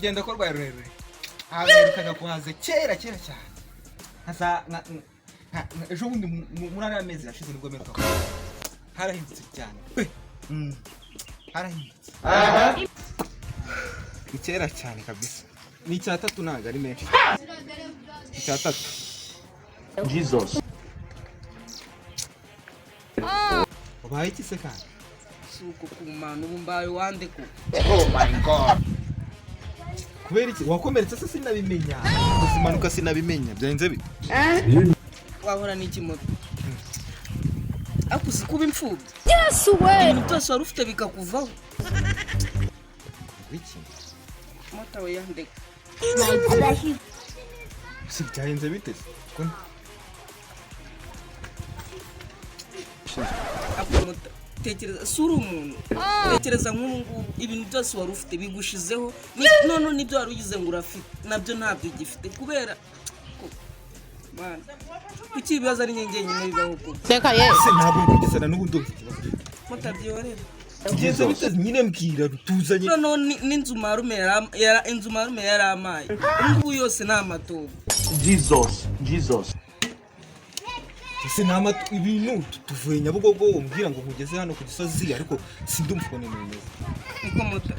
urugendo ko rwaye rurerure haberukaga kuhaza kera cyane hasa ejo bundi muri ari amezi yashize nibwo meruka harahindutse cyane harahindutse kera cyane kabisa ni cyatatu naga ari menshi cyatatu Jesus ubaye iki se kandi suko kumana ubumbaye wande ko oh my god kubera iki wakomeretse se sinabimenya uzimanuka sinabimenya byenze bite wahora n'iki moto akuzi kuba imfubyi Yes we ibintu byose wari ufite bikakuvaho iki moto we yandeka si byahenze bite ko akumota tekereza sura umuntu tekereza nk'ubu ibintu byose wari ufite bigushizeho none nibyo wari ugize ngo urafite nabyo ntabyo gifite kubera man kuki ibibazo ari nyengenyine bibaho ko Seka yes se ntabwo kugisana n'ubundi ikibazo mutabyorera kugeza bite nyine mbwira rutuzanye none n'inzu marume inzu marume yaramaye ubu yose nta matobo Jesus ese nama ibintu tuvuye Nyabugogo umbwira ngo nkugeze hano ku Gisozi ariko sindumva uko neza niko moto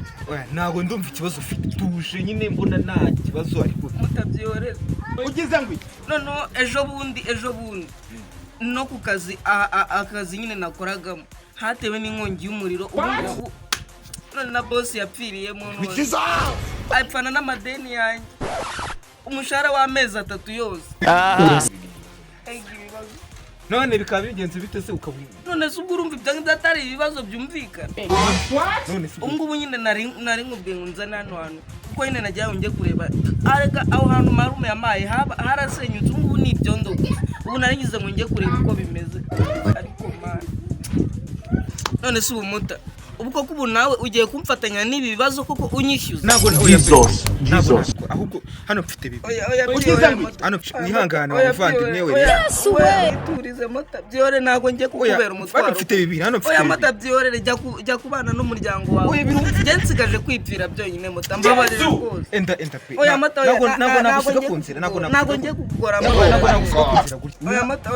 ntabwo ndumva ikibazo ufite tuje nyine mbona nta kibazo ariko mutabyorera ugeze ngo none ejo bundi no ku kazi akazi nyine nakoragamo hatewe n'inkongi y'umuriro ubu none na boss yapfiriyemo none apfana n'amadeni yanjye umushahara w'amezi 3 yose none bikaba bigenze bite se ukabona none se ubwo urumva ibyo ndatari ibibazo byumvikana none se ubwo nyine nari nkubwiye ngo nzana hano hantu kuko nyine najyayo njye kureba arega aho hantu marume yamaye harasenyutse ubu ni ibyondo ubu nari ngize ngo njye kureba uko bimeze ariko man none se ubumuta ubwo ko ubu nawe ugiye kumfatanya n'ibi bibazo koko unyishyuza ntabwo Jesus ahubwo hano mfite bibi ugeze hano nihangane wavandimwe we Yes we turize mota byore ntago njye kukubera umutwaro hano mfite bibi hano mfite oya mata byore jya kubana n'umuryango wawe njye nsigaje kwipfira byonyine mota mbabarira rwose enda pe oya mata oya ntabwo nagusiga kunzira ntago njye kugora ntabwo nagusiga kunzira gutya oya mata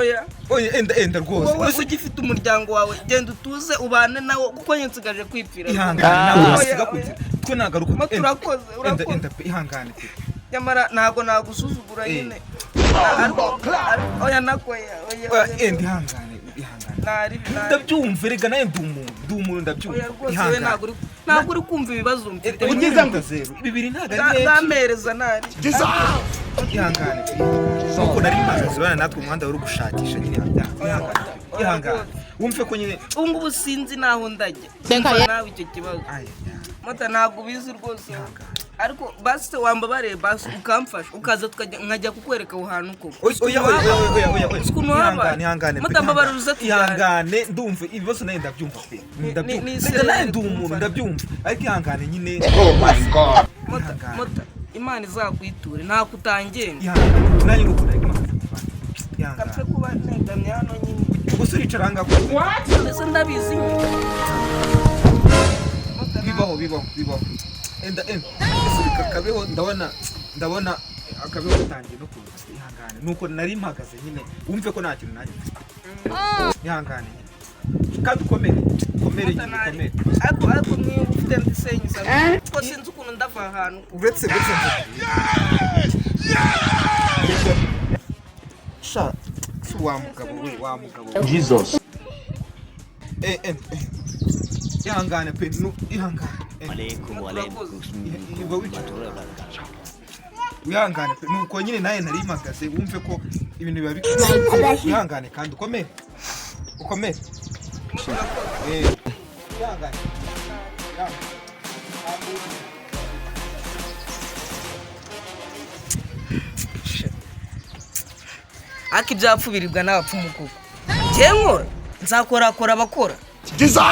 oya enda rwose wowe ugifite umuryango wawe genda utuze ubane nawo kuko njye nsigaje kwipfira ihangane nagusiga kunzira twe nagaruka mata urakoze enda pe ihangane pe nyamara ntago nagusuzugura nyine oya nakoya enda ihangane ndabyumva rega naye ndi umuntu ndabyumva ihangane ntabwo uri kumva ibibazo mfite ugeze ngo zero bibiri ntago ari menshi ndamereza nari ihangane nuko nari mpagaze bana natwe umuhanda wari gushakisha nyine ihangane wumve ko nyine ubu ngubu sinzi naho ndajya Seka yes nawe icyo kibazo mota ntabwo ubizi rwose ariko basi wambabare basi ukamfasha ukaza nkajya kukwereka aho hantu koko oya ihangane mutambabara uruza ihangane ndumva ibibazo naye ndabyumva pe ndabyumva naye ndi umuntu ndabyumva ariko ihangane nyine oh my god mota imana izakwiture nta kutangenga ihangane naye nuko ihangane kapfe kuba negamye hano nyine gusa uricara hanga mbese ndabizi bibaho enda ese bikakabeho ndabona akabeho gatangiye no kuza ihangane nuko nari mpagaze nyine wumve ko nta kintu nanjye ihangane nyine kandi ukomere ariko niyo ufite ndisenyi sabe ko sinzi ukuntu ndava ahantu uretse sha wa mugabo Jesus ihangane pe ihangane wihangane pe nuko nyine naye nari mpagaze wumve ko ibintu biba bikomeye ihangane kandi ukomere ihangane ariko ibyapfu biribwa n'abapfumu koko njye nkora nzakorakora abakora Jesus